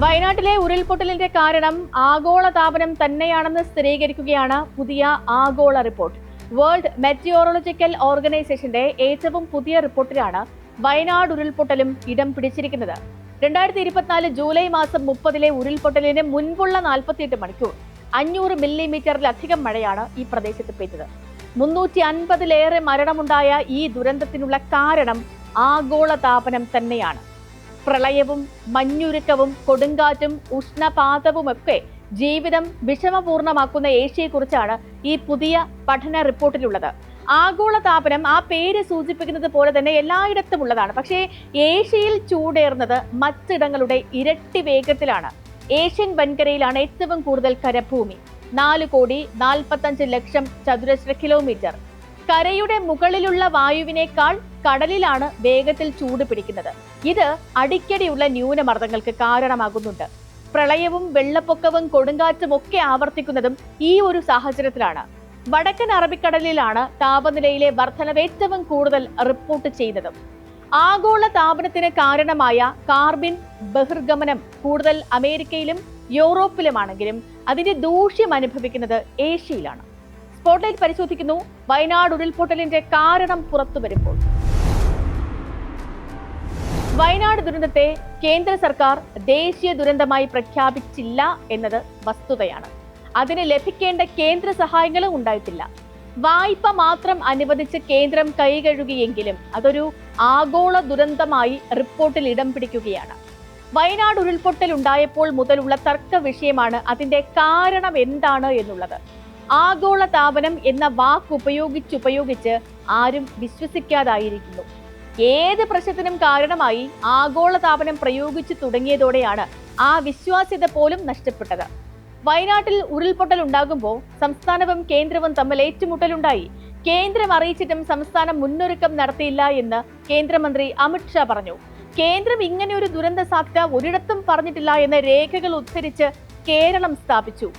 വയനാട്ടിലെ ഉരുൾപൊട്ടലിന്റെ കാരണം ആഗോളതാപനം തന്നെയാണെന്ന് സ്ഥിരീകരിക്കുകയാണ് പുതിയ ആഗോള റിപ്പോർട്ട്. വേൾഡ് മെറ്റിയോറോളജിക്കൽ ഓർഗനൈസേഷന്റെ ഏറ്റവും പുതിയ റിപ്പോർട്ടിലാണ് വയനാട് ഉരുൾപൊട്ടലും ഇടം പിടിച്ചിരിക്കുന്നത്. 2024 ജൂലൈ മാസം 30 ഉരുൾപൊട്ടലിന് മുൻപുള്ള 48 മണിക്കൂർ 500 മില്ലിമീറ്ററിലധികം മഴയാണ് ഈ പ്രദേശത്ത് പെയ്തത്. 350-ലേറെ മരണമുണ്ടായ ഈ ദുരന്തത്തിനുള്ള കാരണം ആഗോളതാപനം തന്നെയാണ്. പ്രളയവും മഞ്ഞുരുക്കവും കൊടുങ്കാറ്റും ഉഷ്ണപാതവുമൊക്കെ ജീവിതം വിഷമപൂർണമാക്കുന്ന ഏഷ്യയെക്കുറിച്ചാണ് ഈ പുതിയ പഠന റിപ്പോർട്ടിലുള്ളത്. ആഗോളതാപനം ആ പേര് സൂചിപ്പിക്കുന്നത് പോലെ തന്നെ എല്ലായിടത്തും ഉള്ളതാണ്. പക്ഷേ ഏഷ്യയിൽ ചൂടേറുന്നത് മറ്റിടങ്ങളുടെ ഇരട്ടി വേഗത്തിലാണ്. ഏഷ്യൻ വൻകരയിലാണ് ഏറ്റവും കൂടുതൽ കരഭൂമി, 4,45,00,000 ചതുരശ്ര കിലോമീറ്റർ. കരയുടെ മുകളിലുള്ള വായുവിനേക്കാൾ കടലിലാണ് വേഗത്തിൽ ചൂട് പിടിക്കുന്നത്. ഇത് അടിക്കടിയുള്ള ന്യൂനമർദ്ദങ്ങൾക്ക് കാരണമാകുന്നുണ്ട്. പ്രളയവും വെള്ളപ്പൊക്കവും കൊടുങ്കാറ്റും ഒക്കെ ആവർത്തിക്കുന്നതും ഈ ഒരു സാഹചര്യത്തിലാണ്. വടക്കൻ അറബിക്കടലിലാണ് താപനിലയിലെ വർധനവ് ഏറ്റവും കൂടുതൽ റിപ്പോർട്ട് ചെയ്തതും. ആഗോള താപനത്തിന് കാരണമായ കാർബൺ ബഹിർഗമനം കൂടുതൽ അമേരിക്കയിലും യൂറോപ്പിലുമാണെങ്കിലും അതിന്റെ ദൂഷ്യം അനുഭവിക്കുന്നത് ഏഷ്യയിലാണ്. സ്പോട്ട്ലൈറ്റ് പരിശോധിക്കുന്നു. വയനാട് ഉരുൾപൊട്ടലിന്റെ കാരണം പുറത്തു വരുമ്പോൾ വയനാട് ദുരന്തത്തെ കേന്ദ്ര സർക്കാർ ദേശീയ ദുരന്തമായി പ്രഖ്യാപിച്ചില്ല എന്നത് വസ്തുതയാണ്. അതിന് ലഭിക്കേണ്ട കേന്ദ്ര സഹായങ്ങളും ഉണ്ടായിട്ടില്ല. വായ്പ മാത്രം അനുവദിച്ച് കേന്ദ്രം കൈകഴുകിയെങ്കിലും അതൊരു ആഗോള ദുരന്തമായി റിപ്പോർട്ടിൽ ഇടം പിടിക്കുകയാണ്. വയനാട് ഉരുൾപൊട്ടൽ ഉണ്ടായപ്പോൾ മുതലുള്ള തർക്ക വിഷയമാണ് അതിന്റെ കാരണം എന്താണ് എന്നുള്ളത്. ആഗോള താപനം എന്ന വാക്ക് ഉപയോഗിച്ച് ആരും വിശ്വസിക്കാതായിരിക്കുന്നു. ഏത് പ്രശ്നത്തിനും കാരണമായി ആഗോള താപനം പ്രയോഗിച്ചു തുടങ്ങിയതോടെയാണ് ആ വിശ്വാസ്യത പോലും നഷ്ടപ്പെട്ടത്. വയനാട്ടിൽ ഉരുൾപൊട്ടൽ ഉണ്ടാകുമ്പോൾ സംസ്ഥാനവും കേന്ദ്രവും തമ്മിൽ ഏറ്റുമുട്ടലുണ്ടായി. കേന്ദ്രം അറിയിച്ചിട്ടും സംസ്ഥാനം മുന്നൊരുക്കം നടത്തിയില്ല എന്ന് കേന്ദ്രമന്ത്രി അമിത് ഷാ പറഞ്ഞു. കേന്ദ്രം ഇങ്ങനെ ഒരു ദുരന്ത സാധ്യത ഒരിടത്തും പറഞ്ഞിട്ടില്ല എന്ന രേഖകൾ ഉദ്ധരിച്ച് കേരളം സ്ഥാപിച്ചു.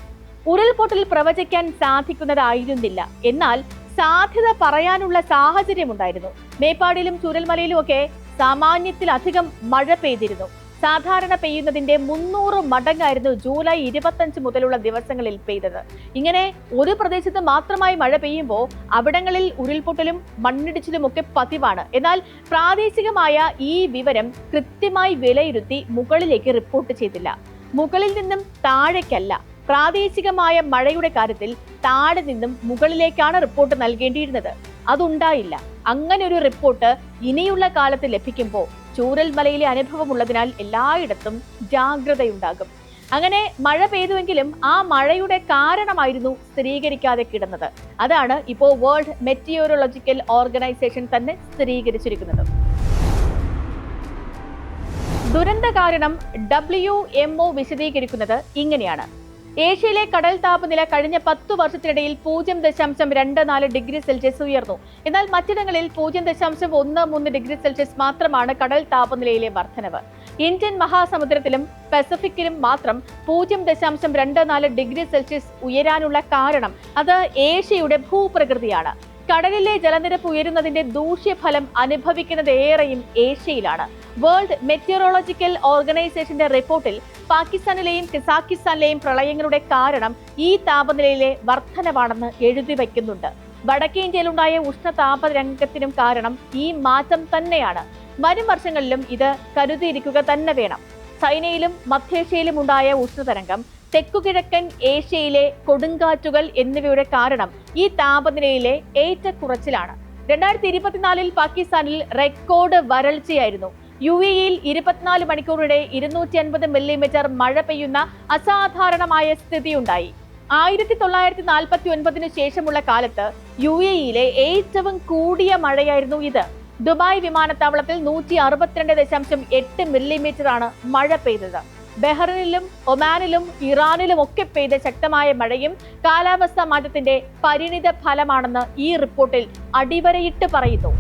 ഉരുൾപൊട്ടൽ പ്രവചിക്കാൻ സാധിക്കുന്നതായിരുന്നില്ല, എന്നാൽ സാധ്യത പറയാനുള്ള സാഹചര്യമുണ്ടായിരുന്നു. മേപ്പാടിയിലും ചൂരൽമലയിലും ഒക്കെ സാമാന്യത്തിലധികം മഴ പെയ്തിരുന്നു. സാധാരണ പെയ്യുന്നതിന്റെ 300 മടങ്ങായിരുന്നു ജൂലൈ 25 മുതലുള്ള ദിവസങ്ങളിൽ പെയ്തത്. ഇങ്ങനെ ഒരു പ്രദേശത്ത് മാത്രമായി മഴ പെയ്യുമ്പോൾ അവിടങ്ങളിൽ ഉരുൾപൊട്ടലും മണ്ണിടിച്ചിലും ഒക്കെ പതിവാണ്. എന്നാൽ പ്രാദേശികമായ ഈ വിവരം കൃത്യമായി വിലയിരുത്തി മുകളിലേക്ക് റിപ്പോർട്ട് ചെയ്തില്ല. മുകളിൽ നിന്നും താഴേക്കല്ല, പ്രാദേശികമായ മഴയുടെ കാര്യത്തിൽ താഴെ നിന്നും മുകളിലേക്കാണ് റിപ്പോർട്ട് നൽകേണ്ടിയിരുന്നത്. അതുണ്ടായില്ല. അങ്ങനെ ഒരു റിപ്പോർട്ട് ഇനിയുള്ള കാലത്ത് ലഭിക്കുമ്പോൾ ചൂരൽമലയിലെ അനുഭവമുള്ളതിനാൽ എല്ലായിടത്തും ജാഗ്രതയുണ്ടാകും. അങ്ങനെ മഴ പെയ്തുവെങ്കിലും ആ മഴയുടെ കാരണമായിരുന്നു സ്ഥിരീകരിക്കാതെ കിടന്നത്. അതാണ് ഇപ്പോൾ വേൾഡ് മെറ്റിയോറോളജിക്കൽ ഓർഗനൈസേഷൻ തന്നെ സ്ഥിരീകരിച്ചിരിക്കുന്നത്. ദുരന്ത കാരണം WMO വിശദീകരിക്കുന്നത് ഇങ്ങനെയാണ്. ഏഷ്യയിലെ കടൽ താപനില കഴിഞ്ഞ 10 വർഷത്തിനിടയിൽ 0.24 ഡിഗ്രി സെൽഷ്യസ് ഉയർന്നു. എന്നാൽ മറ്റിടങ്ങളിൽ 0.13 ഡിഗ്രി സെൽഷ്യസ് മാത്രമാണ് കടൽ താപനിലയിലെ വർധനവ്. ഇന്ത്യൻ മഹാസമുദ്രത്തിലും പസഫിക്കിലും മാത്രം 0.24 ഡിഗ്രി സെൽഷ്യസ് ഉയരാനുള്ള കാരണം അത് ഏഷ്യയുടെ ഭൂപ്രകൃതിയാണ്. കടലിലെ ജലനിരപ്പ് ഉയരുന്നതിന്റെ ദൂഷ്യഫലം അനുഭവിക്കുന്നത് ഏറെയും ഏഷ്യയിലാണ്. വേൾഡ് മെറ്റിയോറോളജിക്കൽ ഓർഗനൈസേഷന്റെ റിപ്പോർട്ടിൽ പാകിസ്ഥാനിലെയും കസാക്കിസ്ഥാനിലെയും പ്രളയങ്ങളുടെ കാരണം ഈ താപനിലയിലെ വർധനവാണെന്ന് എഴുതി വയ്ക്കുന്നുണ്ട്. വടക്കേ ഇന്ത്യയിലുണ്ടായ ഉഷ്ണതാപരംഗത്തിനും കാരണം ഈ മാറ്റം തന്നെയാണ്. വരും വർഷങ്ങളിലും ഇത് കരുതിയിരിക്കുക തന്നെ വേണം. ചൈനയിലും മധ്യേഷ്യയിലും ഉണ്ടായ ഉഷ്ണതരംഗം, തെക്കുകിഴക്കൻ ഏഷ്യയിലെ കൊടുങ്കാറ്റുകൾ എന്നിവയുടെ കാരണം ഈ താപനിലയിലെ ഏറ്റക്കുറച്ചിലാണ്. 2024 പാകിസ്ഥാനിൽ റെക്കോർഡ് വരൾച്ചയായിരുന്നു. UAEയിൽ 24 മണിക്കൂറിടെ 250 മില്ലിമീറ്റർ മഴ പെയ്യുന്ന അസാധാരണമായ സ്ഥിതിയുണ്ടായി. 1949 ശേഷമുള്ള കാലത്ത് UAEയിലെ ഏറ്റവും കൂടിയ മഴയായിരുന്നു ഇത്. ദുബായ് വിമാനത്താവളത്തിൽ 162.8 മില്ലിമീറ്ററാണ് മഴ പെയ്തത്. ബഹ്റിനിലും ഒമാനിലും ഇറാനിലും ഒക്കെ പെയ്ത ശക്തമായ മഴയും കാലാവസ്ഥാ മാറ്റത്തിന്റെ പരിണിത ഫലമാണെന്ന് ഈ റിപ്പോർട്ടിൽ അടിവരയിട്ട് പറയുന്നു.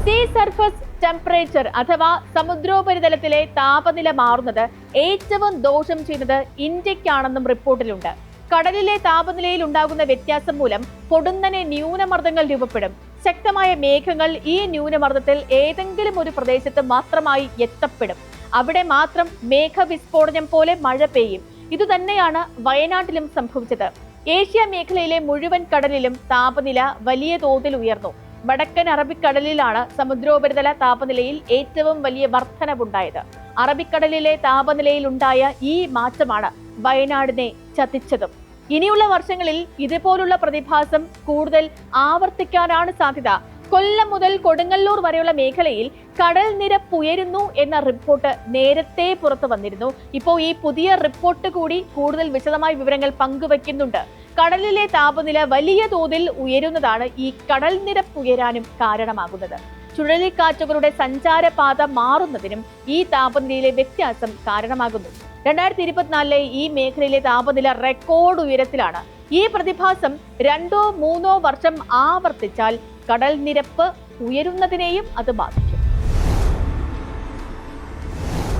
സീ സർഫസ് ടെമ്പറേച്ചർ അഥവാ സമുദ്രോപരിതലത്തിലെ താപനില മാറുന്നത് ഏറ്റവും ദോഷം ചെയ്യുന്നത് ഇന്ത്യക്കാണെന്നും റിപ്പോർട്ടിലുണ്ട്. കടലിലെ താപനിലയിൽ ഉണ്ടാകുന്ന വ്യത്യാസം മൂലം പൊടുന്നനെ ന്യൂനമർദ്ദങ്ങൾ രൂപപ്പെടും. ശക്തമായ മേഘങ്ങൾ ഈ ന്യൂനമർദ്ദത്തിൽ ഏതെങ്കിലും ഒരു പ്രദേശത്ത് മാത്രമായി എത്തപ്പെടും. അവിടെ മാത്രം മേഘവിസ്ഫോടനം പോലെ മഴ പെയ്യും. ഇതുതന്നെയാണ് വയനാട്ടിലും സംഭവിച്ചത്. ഏഷ്യ മേഖലയിലെ മുഴുവൻ കടലിലും താപനില വലിയ തോതിൽ ഉയർന്നു. വടക്കൻ അറബിക്കടലിലാണ് സമുദ്രോപരിതല താപനിലയിൽ ഏറ്റവും വലിയ വർധനവുണ്ടായത്. അറബിക്കടലിലെ താപനിലയിൽ ഉണ്ടായ ഈ മാറ്റമാണ് വയനാടിനെ ചതിച്ചതും. ഇനിയുള്ള വർഷങ്ങളിൽ ഇതുപോലുള്ള പ്രതിഭാസം കൂടുതൽ ആവർത്തിക്കാനാണ് സാധ്യത. കൊല്ലം മുതൽ കൊടുങ്ങല്ലൂർ വരെയുള്ള മേഖലയിൽ കടൽ നിരപ്പ് ഉയരുന്നു എന്ന റിപ്പോർട്ട് നേരത്തെ പുറത്തു വന്നിരുന്നു. ഇപ്പോൾ ഈ പുതിയ റിപ്പോർട്ട് കൂടി കൂടുതൽ വിശദമായ വിവരങ്ങൾ പങ്കുവയ്ക്കുന്നുണ്ട്. കടലിലെ താപനില വലിയ തോതിൽ ഉയരുന്നതാണ് ഈ കടൽ നിരപ്പ് ഉയരാനും കാരണമാകുന്നത്. ചുഴലിക്കാറ്റുകളുടെ സഞ്ചാരപാത മാറുന്നതിനും ഈ താപനിലയിലെ വ്യത്യാസം കാരണമാകുന്നു. 2024 ഈ മേഖലയിലെ താപനില റെക്കോർഡ് ഉയരത്തിലാണ്. ഈ പ്രതിഭാസം 2-3 വർഷം ആവർത്തിച്ചാൽ കടൽ നിരപ്പ് ഉയരുന്നതിനെയും അത് ബാധിക്കും.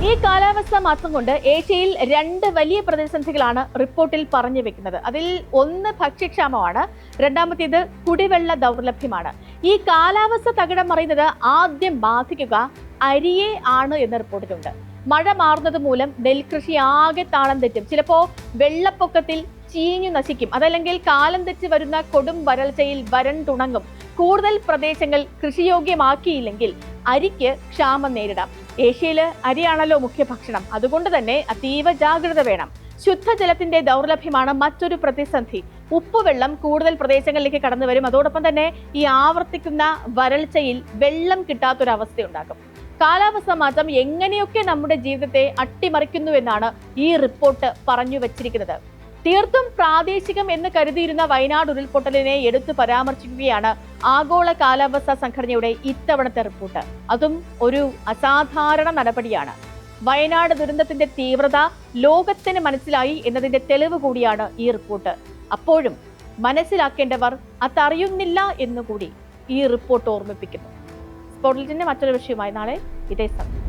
ഈ കാലാവസ്ഥാ മാറ്റം കൊണ്ട് ഏഷ്യയിൽ 2 വലിയ പ്രതിസന്ധികളാണ് റിപ്പോർട്ടിൽ പറഞ്ഞു വെക്കുന്നത്. അതിൽ ഒന്ന് ഭക്ഷ്യക്ഷാമമാണ്, രണ്ടാമത്തേത് കുടിവെള്ള ദൗർലഭ്യമാണ്. ഈ കാലാവസ്ഥ തകിടം മറിയുന്നത് ആദ്യം ബാധിക്കുക അരിയെ ആണ് എന്ന് റിപ്പോർട്ടിലുണ്ട്. മഴ മാറുന്നത് മൂലം നെൽകൃഷി ആകെ താളം തെറ്റും. ചിലപ്പോൾ വെള്ളപ്പൊക്കത്തിൽ ചീഞ്ഞു നശിക്കും. അതല്ലെങ്കിൽ കാലം തെറ്റി വരുന്ന കൊടും വരൾച്ചയിൽ വരണ്ടുണങ്ങും. കൂടുതൽ പ്രദേശങ്ങൾ കൃഷിയോഗ്യമാക്കിയില്ലെങ്കിൽ അരിക്ക് ക്ഷാമം നേരിടാം. ഏഷ്യയിൽ അരിയാണല്ലോ മുഖ്യ ഭക്ഷണം. അതുകൊണ്ട് തന്നെ അതീവ ജാഗ്രത വേണം. ശുദ്ധജലത്തിന്റെ ദൗർലഭ്യമാണ് മറ്റൊരു പ്രതിസന്ധി. ഉപ്പുവെള്ളം കൂടുതൽ പ്രദേശങ്ങളിലേക്ക് കടന്നു വരും. അതോടൊപ്പം തന്നെ ഈ ആവർത്തിക്കുന്ന വരൾച്ചയിൽ വെള്ളം കിട്ടാത്തൊരവസ്ഥയുണ്ടാകും. കാലാവസ്ഥ മാറ്റം എങ്ങനെയൊക്കെ നമ്മുടെ ജീവിതത്തെ അട്ടിമറിക്കുന്നു എന്നാണ് ഈ റിപ്പോർട്ട് പറഞ്ഞു വച്ചിരിക്കുന്നത്. തീർത്തും പ്രാദേശികം എന്ന് കരുതിയിരുന്ന വയനാട് ഉരുൾപൊട്ടലിനെ എടുത്തു പരാമർശിക്കുകയാണ് ആഗോള കാലാവസ്ഥാ സംഘടനയുടെ ഇത്തവണത്തെ റിപ്പോർട്ട്. അതും ഒരു അസാധാരണ നടപടിയാണ്. വയനാട് ദുരന്തത്തിന്റെ തീവ്രത ലോകത്തിന് മനസ്സിലായി എന്നതിന്റെ തെളിവ് കൂടിയാണ് ഈ റിപ്പോർട്ട്. അപ്പോഴും മനസ്സിലാക്കേണ്ടവർ അതറിയുന്നില്ല എന്നുകൂടി ഈ റിപ്പോർട്ട് ഓർമ്മിപ്പിക്കുന്നു. സ്പോർട്സിന്റെ മറ്റൊരു വിഷയമായി നാളെ ഇതേ സമയം.